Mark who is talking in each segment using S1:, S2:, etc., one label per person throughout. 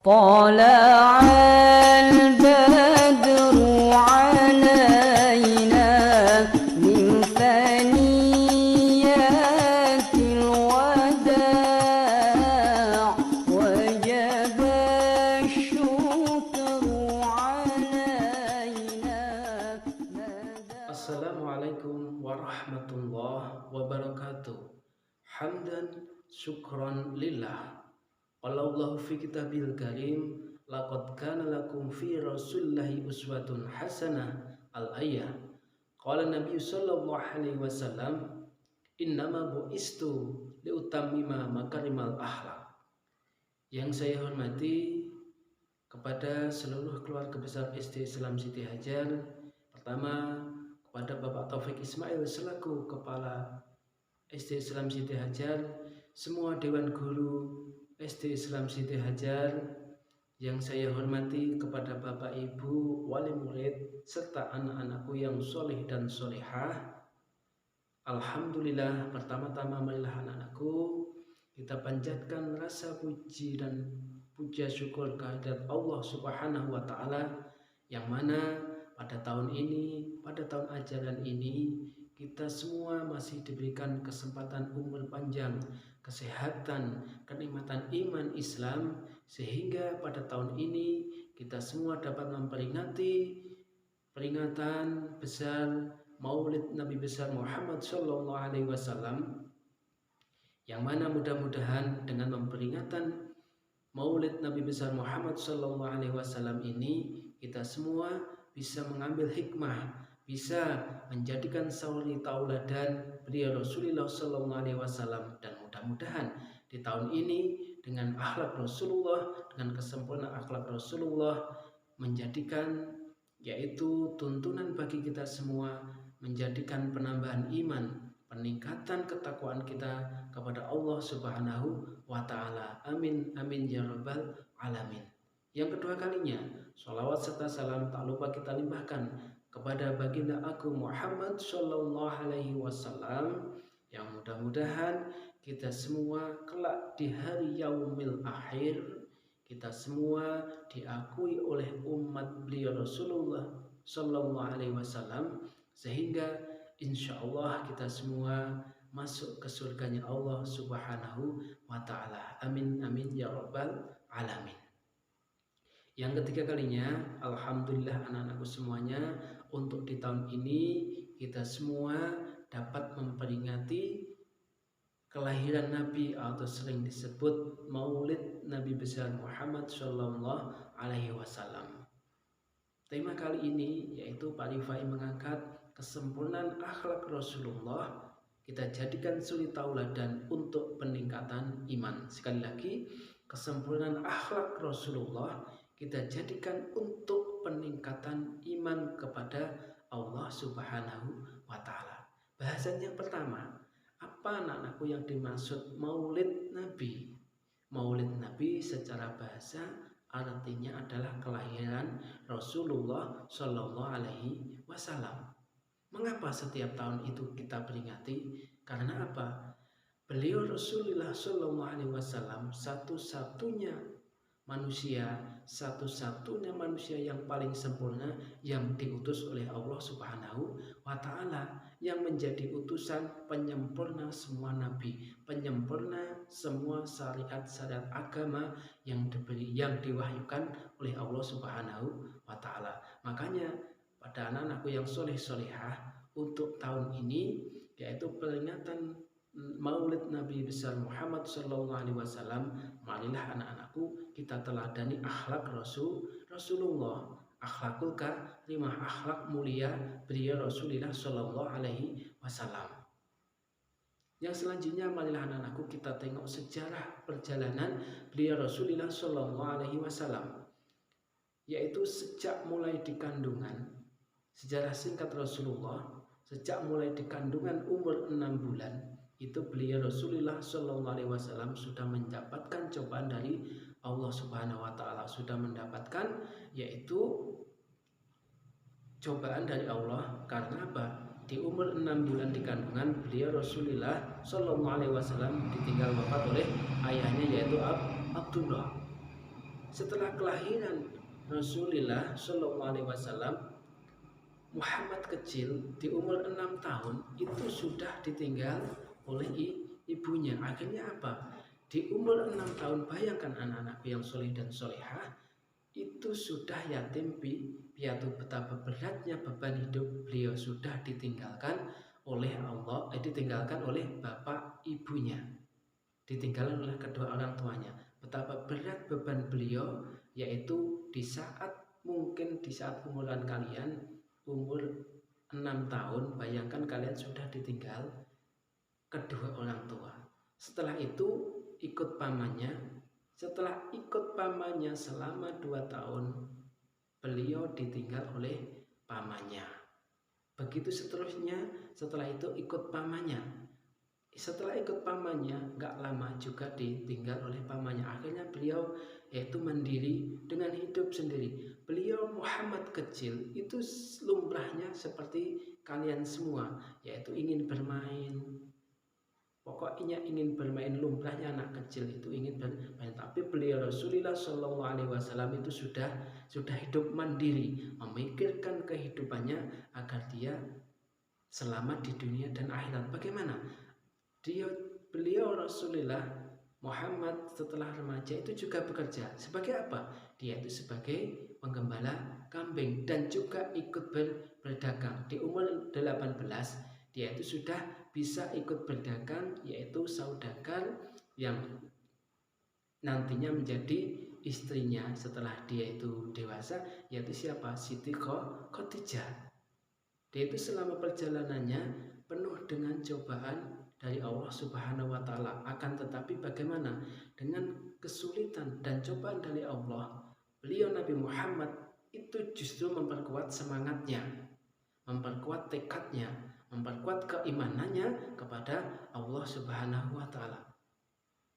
S1: طلع البدر علينا من ثنيات الوداع وجب الشكر علينا.
S2: Assalamualaikum warahmatullahi wabarakatuh. Hamdan syukran lillah. Wallahu fi kitabil karim laqad kana lakum fi rasulillahi uswatun hasanah al-ayah. Qala Nabi sallallahu alaihi wasallam, innama bu'istu liutammima makarimal akhlak. Yang saya hormati kepada seluruh keluarga besar SD Islam Siti Hajar, pertama kepada Bapak Taufik Ismail selaku Kepala SD Islam Siti Hajar, semua Dewan Guru SD Islam Siti Hajar yang saya hormati, kepada Bapak Ibu wali murid serta anak-anakku yang soleh dan solehah. Alhamdulillah, pertama-tama marilah anak-anakku kita panjatkan rasa puji dan puja syukur kehadirat Allah Subhanahu wa Ta'ala, yang mana pada tahun ini, pada tahun ajaran ini, kita semua masih diberikan kesempatan umur panjang, kesehatan, kenikmatan iman Islam, sehingga pada tahun ini kita semua dapat memperingati peringatan besar Maulid Nabi besar Muhammad Sallallahu Alaihi Wasallam, yang mana mudah-mudahan dengan memperingatan Maulid Nabi besar Muhammad Sallallahu Alaihi Wasallam ini, kita semua bisa mengambil hikmah, bisa menjadikan suri tauladan beliau Rasulullah Sallallahu Alaihi Wasallam, dan mudah-mudahan di tahun ini dengan akhlak Rasulullah, dengan kesempurnaan akhlak Rasulullah, menjadikan yaitu tuntunan bagi kita semua, menjadikan penambahan iman, peningkatan ketakwaan kita kepada Allah Subhanahu wa Ta'ala. Amin amin ya rabbal alamin. Yang kedua kalinya, sholawat serta salam tak lupa kita limpahkan kepada baginda aku Muhammad Sallallahu Alaihi Wasallam, yang mudah-mudahan kita semua kelak di hari yaumil akhir, kita semua diakui oleh umat beliau Rasulullah Sallallahu Alaihi Wasallam, sehingga insya Allah kita semua masuk ke surganya Allah Subhanahu wa Ta'ala. Amin amin ya rabbal alamin. Yang ketiga kalinya, alhamdulillah anak-anakku semuanya, untuk di tahun ini kita semua dapat memperingati kelahiran Nabi, atau sering disebut Maulid Nabi besar Muhammad Sallallahu Alaihi Wasallam. Tema kali ini yaitu Pak Rifai mengangkat kesempurnaan akhlak Rasulullah, kita jadikan suri tauladan untuk peningkatan iman. Sekali lagi, kesempurnaan akhlak Rasulullah kita jadikan untuk peningkatan iman kepada Allah Subhanahu wa Ta'ala. Bahasan yang pertama, apa anak-anakku yang dimaksud Maulid Nabi? Maulid Nabi secara bahasa artinya adalah kelahiran Rasulullah Shallallahu Alaihi Wasallam. Mengapa setiap tahun itu kita peringati? Karena apa? Beliau Rasulullah Shallallahu Alaihi Wasallam satu-satunya manusia yang paling sempurna, yang diutus oleh Allah Subhanahu wa Ta'ala, yang menjadi utusan penyempurna semua nabi, penyempurna semua syariat-syariat agama yang diwahyukan oleh Allah Subhanahu wa Ta'ala. Makanya pada anak-anakku yang soleh-solehah, untuk tahun ini yaitu peringatan Maulid Nabi besar Muhammad Sallallahu Alaihi Wasallam, marilah anak-anakku kita teladani akhlak Rasulullah, akhlakul karimah, akhlak mulia beliau Rasulullah Sallallahu Alaihi Wasallam. Yang selanjutnya, marilah anak-anakku kita tengok sejarah perjalanan beliau Rasulullah Sallallahu Alaihi Wasallam, yaitu sejak mulai di kandungan. Sejarah singkat Rasulullah, sejak mulai di kandungan umur 6 bulan, itu beliau Rasulullah Sallallahu Alaihi Wasallam sudah mendapatkan cobaan dari Allah Subhanahu Wa Ta'ala, sudah mendapatkan yaitu cobaan dari Allah. Karena apa? Di umur 6 bulan di kandungan, beliau Rasulullah Sallallahu Alaihi Wasallam ditinggal wafat oleh ayahnya, yaitu Abdullah. setelah kelahiran Rasulullah Shallallahu Alaihi Wasallam, Muhammad kecil di umur 6 tahun itu sudah ditinggal oleh ibunya. Akhirnya apa? Di umur 6 tahun, bayangkan anak-anakku yang soleh dan solehah, itu sudah yatim piatu. Betapa beratnya beban hidup beliau, sudah ditinggalkan oleh Allah, ditinggalkan oleh bapak ibunya, ditinggalkan oleh kedua orang tuanya. Betapa berat beban beliau, yaitu di saat umuran kalian umur 6 tahun, bayangkan kalian sudah ditinggal kedua orang tua. Setelah itu ikut pamannya. Setelah ikut pamannya selama 2 tahun, beliau ditinggal oleh pamannya. Begitu seterusnya, setelah itu ikut pamannya. Setelah ikut pamannya, gak lama juga ditinggal oleh pamannya. Akhirnya beliau yaitu mandiri dengan hidup sendiri. Beliau Muhammad kecil itu lumrahnya seperti kalian semua, yaitu ingin bermain. Pokoknya ingin bermain, lumrahnya anak kecil itu ingin bermain. Tapi beliau Rasulullah Shallallahu Alaihi Wasallam itu sudah hidup mandiri, memikirkan kehidupannya agar dia selamat di dunia dan akhirat. Bagaimana? Beliau Rasulullah Muhammad setelah remaja itu juga bekerja. Sebagai apa? Dia itu sebagai penggembala kambing dan juga ikut berdagang. Di umur 18 dia itu sudah bisa ikut berdagang, yaitu saudagar yang nantinya menjadi istrinya setelah dia itu dewasa, yaitu siapa? Siti Khadijah. Dia itu selama perjalanannya penuh dengan cobaan dari Allah Subhanahu wa Ta'ala. Akan tetapi bagaimana dengan kesulitan dan cobaan dari Allah, beliau Nabi Muhammad itu justru memperkuat semangatnya, memperkuat tekadnya, memperkuat keimanannya kepada Allah Subhanahu wa Ta'ala.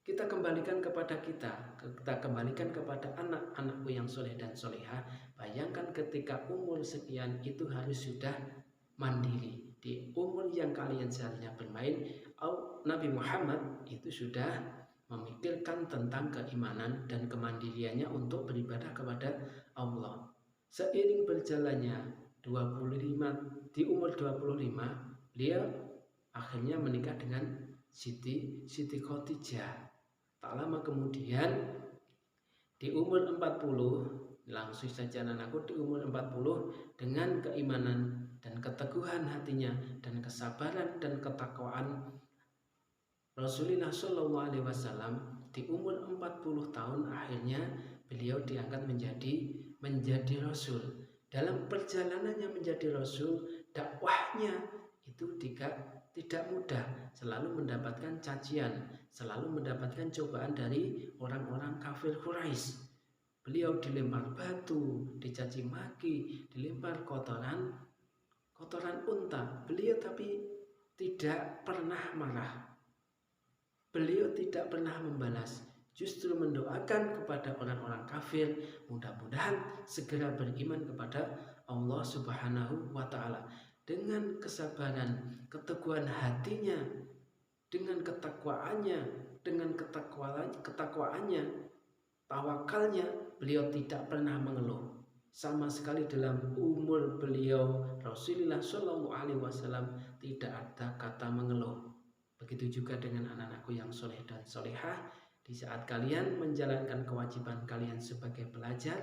S2: Kita kembalikan kepada kita kembalikan kepada anak-anakku yang soleh dan solehah. Bayangkan ketika umur sekian itu harus sudah mandiri. Di umur yang kalian seharusnya bermain, Nabi Muhammad itu sudah memikirkan tentang keimanan dan kemandiriannya untuk beribadah kepada Allah. Seiring berjalannya di umur 25, beliau akhirnya menikah dengan Siti Khadijah. Tak lama kemudian di umur 40, langsung saja anakku, di umur 40 dengan keimanan dan keteguhan hatinya dan kesabaran dan ketakwaan Rasulullah Shallallahu Alaihi Wasallam, di umur 40 tahun akhirnya beliau diangkat menjadi Rasul. Dalam perjalanannya menjadi Rasul, dakwahnya itu tidak mudah, selalu mendapatkan cacian, selalu mendapatkan cobaan dari orang-orang kafir Quraisy. Beliau dilempar batu, dicaci maki, dilempar kotoran unta. Beliau tapi tidak pernah marah. Beliau tidak pernah membalas, justru mendoakan kepada orang-orang kafir, mudah-mudahan segera beriman kepada Allah Subhanahu wa Ta'ala. Dengan kesabaran, keteguhan hatinya, dengan ketakwaannya, tawakalnya, beliau tidak pernah mengeluh. Sama sekali dalam umur beliau Rasulullah Shallallahu Alaihi Wasallam tidak ada kata mengeluh. Begitu juga dengan anak-anakku yang soleh dan solehah. Di saat kalian menjalankan kewajiban kalian sebagai pelajar,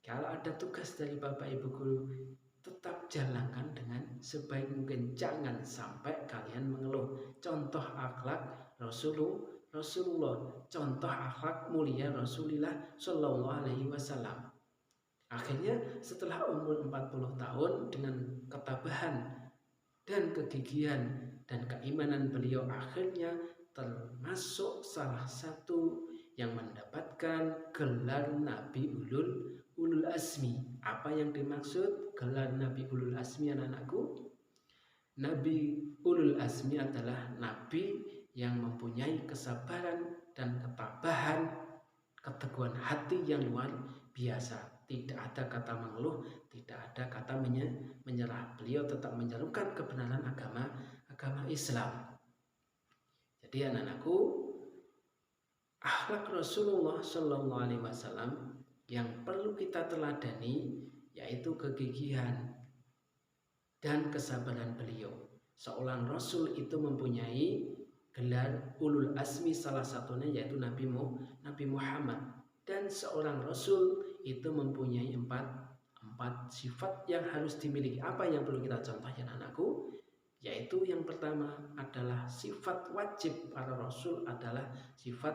S2: kalau ada tugas dari bapak ibu guru, tetap jalankan dengan sebaik mungkin. Jangan sampai kalian mengeluh. Contoh akhlak Rasulullah, contoh akhlak mulia Rasulullah Shallallahu Alaihi Wasallam. Akhirnya setelah umur 40 tahun, dengan ketabahan dan kegigihan dan keimanan beliau, akhirnya termasuk salah satu yang mendapatkan gelar Nabi Ulul Azmi. Apa yang dimaksud gelar Nabi Ulul Azmi, anak-anakku? Nabi Ulul Azmi adalah Nabi yang mempunyai kesabaran dan ketabahan, keteguhan hati yang luar biasa. Tidak ada kata mengeluh, tidak ada kata menyerah. Beliau tetap menyerukan kebenaran agama Islam. Jadi anak-anakku, akhlak Rasulullah Shallallahu Alaihi Wasallam yang perlu kita teladani, yaitu kegigihan dan kesabaran beliau. Seorang Rasul itu mempunyai gelar ulul azmi, salah satunya yaitu Nabi Muhammad. Dan seorang Rasul itu mempunyai empat sifat yang harus dimiliki. Apa yang perlu kita contoh ya anakku? Yaitu yang pertama adalah sifat wajib para Rasul adalah sifat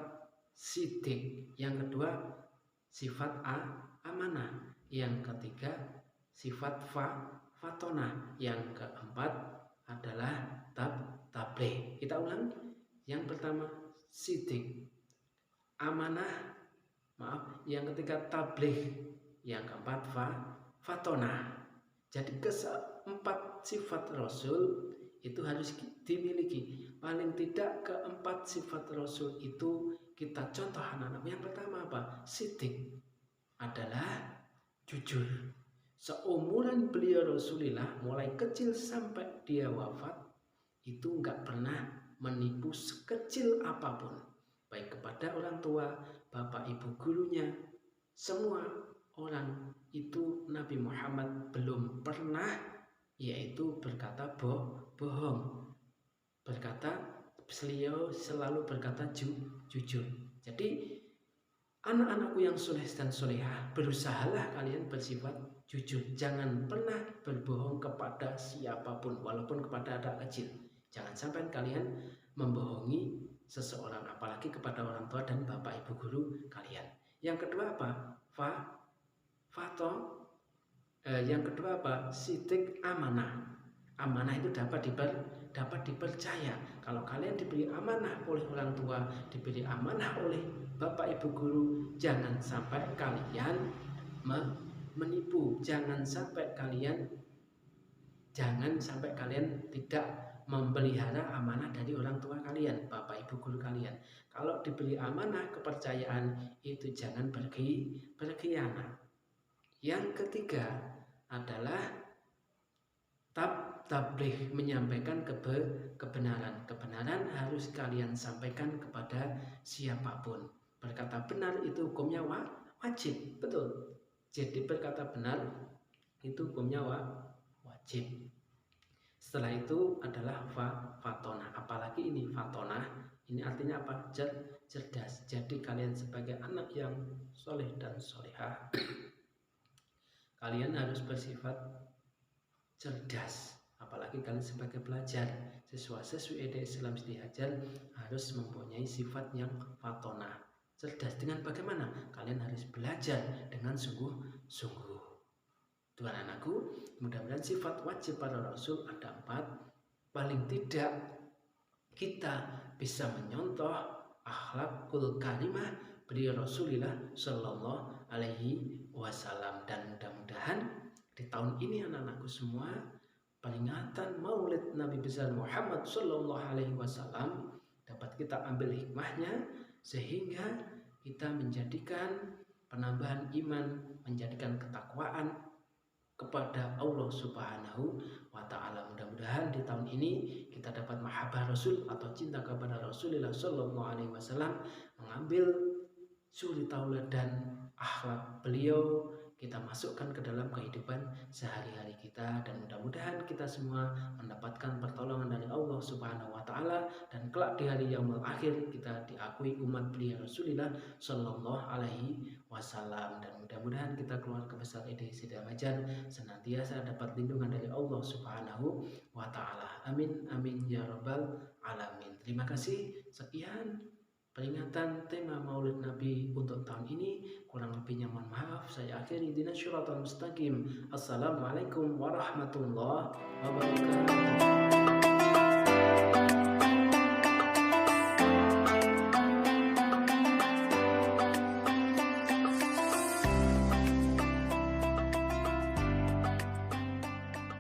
S2: sidik. Yang kedua sifat amanah. Yang ketiga sifat fatonah. Yang keempat adalah tabligh. Kita ulang. Yang pertama sidik, amanah, yang ketiga tabligh, yang keempat fatonah. Jadi keempat sifat Rasul itu harus dimiliki. Paling tidak keempat sifat Rasul itu kita contoh anak-anak. Yang pertama apa? Sidik, adalah jujur. Seumuran beliau Rasulullah mulai kecil sampai dia wafat itu nggak pernah menipu sekecil apapun, baik kepada orang tua, bapak ibu gurunya, semua orang itu Nabi Muhammad belum pernah yaitu berkata bohong. Beliau selalu berkata jujur. Jadi anak-anakku yang soleh dan solehah, berusahalah kalian bersifat jujur. Jangan pernah berbohong kepada siapapun, walaupun kepada anak kecil. Jangan sampai kalian membohongi seseorang, apalagi kepada orang tua dan bapak ibu guru kalian. Yang kedua apa? Yang kedua apa? Sidik, amanah. Amanah itu dapat dipercaya. Kalau kalian diberi amanah oleh orang tua, diberi amanah oleh bapak ibu guru, jangan sampai kalian menipu. Jangan sampai kalian tidak memelihara amanah dari orang tua kalian, bapak ibu guru kalian. Kalau diberi amanah kepercayaan itu jangan berkhianat. Yang ketiga adalah tabligh, menyampaikan kebenaran. Kebenaran harus kalian sampaikan kepada siapapun. Berkata benar itu hukumnya wajib, betul. Jadi berkata benar itu hukumnya wajib. Setelah itu adalah fatonah. Apalagi ini fatonah, ini artinya apa? Cerdas. Jadi kalian sebagai anak yang soleh dan solehah, kalian harus bersifat cerdas. Apalagi kalian sebagai pelajar, siswa-siswi Islam Dihajar harus mempunyai sifat yang fatonah, cerdas. Dengan bagaimana? Kalian harus belajar dengan sungguh-sungguh. Tuhan anakku, mudah-mudahan sifat wajib para Rasul ada 4. Paling tidak kita bisa menyontoh akhlakul karimah beliau Rasulullah Shallallahu Alaihi Wasallam. Dan mudah-mudahan di tahun ini anak-anakku semua, peringatan Maulid Nabi besar Muhammad Shallallahu Alaihi Wasallam dapat kita ambil hikmahnya, sehingga kita menjadikan penambahan iman, menjadikan ketakwaan kepada Allah Subhanahu wa Ta'ala. Mudah-mudahan di tahun ini kita dapat mahabbah Rasul atau cinta kepada Rasulullah Shallallahu Alaihi Wasallam, mengambil suri tauladan akhlak beliau, kita masukkan ke dalam kehidupan sehari-hari kita, dan mudah-mudahan kita semua mendapatkan pertolongan dari Allah Subhanahu wa Ta'ala, dan kelak di hari yaumul akhir kita diakui umat beliau Rasulullah Shallallahu Alaihi Wasallam. Dan mudah-mudahan kita keluarga besar Sidamajan senantiasa dapat lindungan dari Allah Subhanahu wa Ta'ala. Amin amin ya rabbal alamin. Terima kasih. Sekian peringatan tema Maulid Nabi untuk tahun ini. Kurang lebihnya mohon maaf. Saya akhiri. Ihdinas syiratal mustaqim. Assalamualaikum warahmatullahi wabarakatuh.